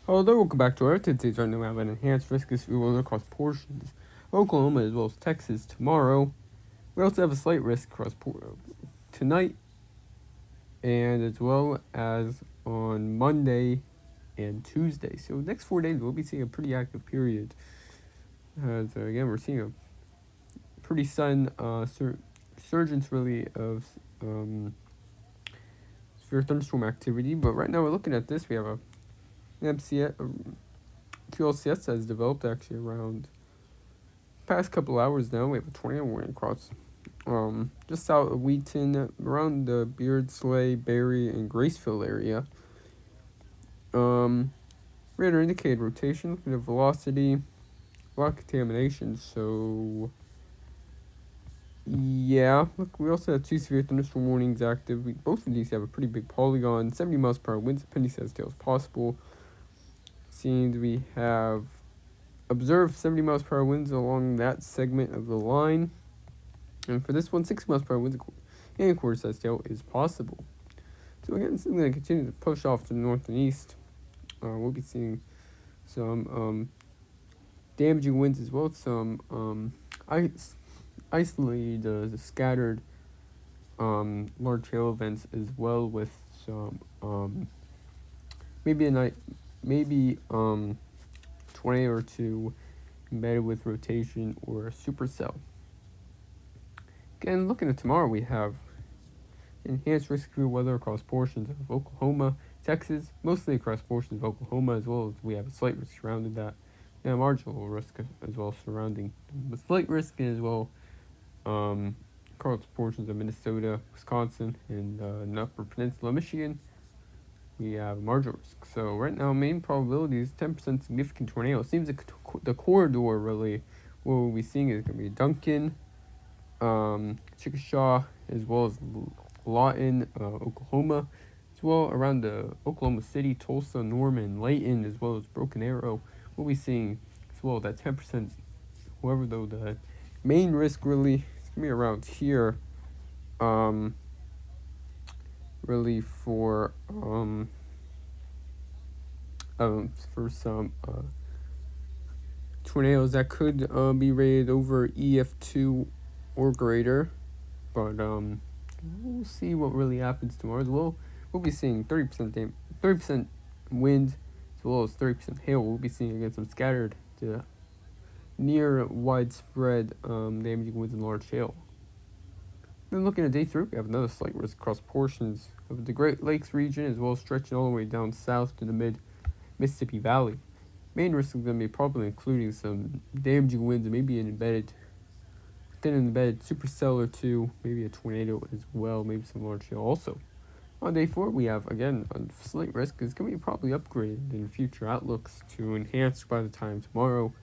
Although welcome back to our Tuesdays. Right now we have an enhanced risk of severe weather across portions of Oklahoma as well as Texas tomorrow. We also have a slight risk across tonight and as well as on Monday and Tuesday. So next 4 days we'll be seeing a pretty active period. As again we're seeing a pretty sudden surgence really of severe thunderstorm activity. But right now we're looking at this. We have a MCS, QLCS has developed actually around past couple hours now. We have a tornado warning across just south of Wheaton, around the Beardsley, Berry, and Graceville area. Radar indicated rotation, looking at velocity, a lot of contamination. So yeah, look, we also have 2 severe thunderstorm warnings active. Both of these have a pretty big polygon, 70 miles per hour winds, penny says tails possible. Seems we have observed 70 miles per hour winds along that segment of the line. And for this one, 60 miles per hour winds and quarter size tail is possible. So again, it's going to continue to push off to the north and east. We'll be seeing some damaging winds as well as some isolated, scattered large hail events as well, with some maybe tornado or two embedded with rotation or a supercell. Again, looking at tomorrow, we have enhanced risk of weather across portions of Oklahoma, Texas, mostly across portions of Oklahoma, as well as we have a slight risk surrounding that, and a marginal risk as well surrounding the slight risk as well across portions of Minnesota, Wisconsin, and the Upper Peninsula, Michigan. We have marginal risk. So right now, main probability is 10% significant tornado. It seems like the corridor really, what we'll be seeing is going to be Duncan, Chickasha, as well as Lawton, Oklahoma, as well around the Oklahoma City, Tulsa, Norman, Layton, as well as Broken Arrow. We'll be seeing as well that 10%. However, though, the main risk really is going to be around here. Really for some tornadoes that could be rated over EF2 or greater, but we'll see what really happens tomorrow. We'll be seeing 30% wind as well as 30% hail. We'll be seeing again some scattered to near widespread damaging winds and large hail. Then looking at day 3, we have another slight risk across portions of the Great Lakes region, as well as stretching all the way down south to the mid-Mississippi Valley. Main risk is going to be probably including some damaging winds and maybe within an embedded supercell or two, maybe a tornado as well, maybe some large hail also. On day 4, we have, again, a slight risk. It's going to be probably upgraded in future outlooks to enhanced by the time tomorrow,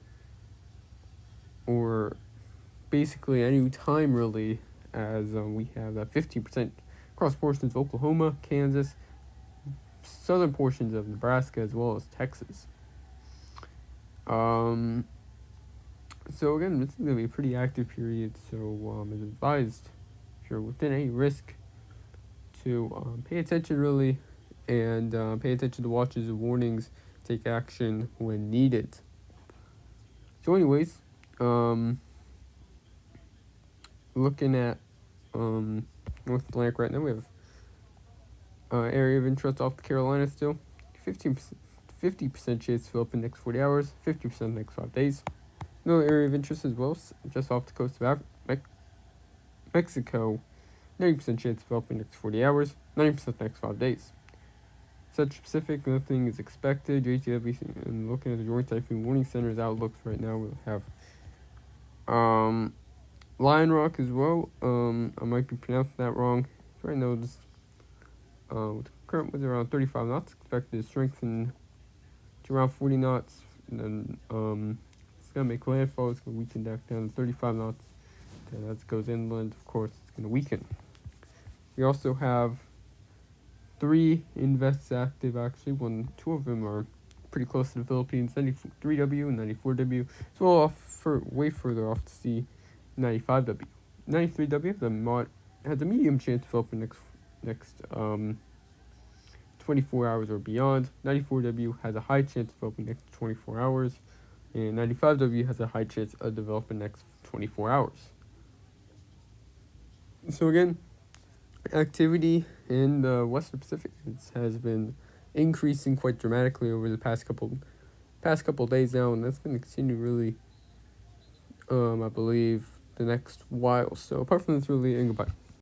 or basically any time really, as we have that 15% across portions of Oklahoma, Kansas, southern portions of Nebraska, as well as Texas. So again, this is going to be a pretty active period, so it's advised, if you're within any risk, to pay attention really, and pay attention to watches and warnings, take action when needed. So anyways, looking at North Atlantic right now, we have area of interest off the Carolina still. 50% chance to fill up in the next 40 hours, 50% in the next 5 days. Another area of interest as well, just off the coast of Mexico. 90% chance to fill up in the next 40 hours, 90% in the next 5 days. Central Pacific, nothing is expected. JTW, and looking at the Joint Typhoon Warning Center's outlooks right now, we'll have Lion Rock as well. I might be pronouncing that wrong. Right now, this with current winds around 35 knots, expected to strengthen to around 40 knots, and then it's gonna make landfall. It's gonna weaken back down to 35 knots. And as it goes inland, of course, it's gonna weaken. We also have 3 invests active. Actually, 2 of them are pretty close to the Philippines. 93W and 94W. It's well way further off to sea. 95W, 93W has a medium chance to fill up in next 24 hours or beyond. 94W has a high chance of developing next 24 hours. And 95W has a high chance of developing next 24 hours. So again, activity in the Western Pacific has been increasing quite dramatically over the past couple days now, and that's going to continue really, I believe, the next while. So apart from this, really, and goodbye.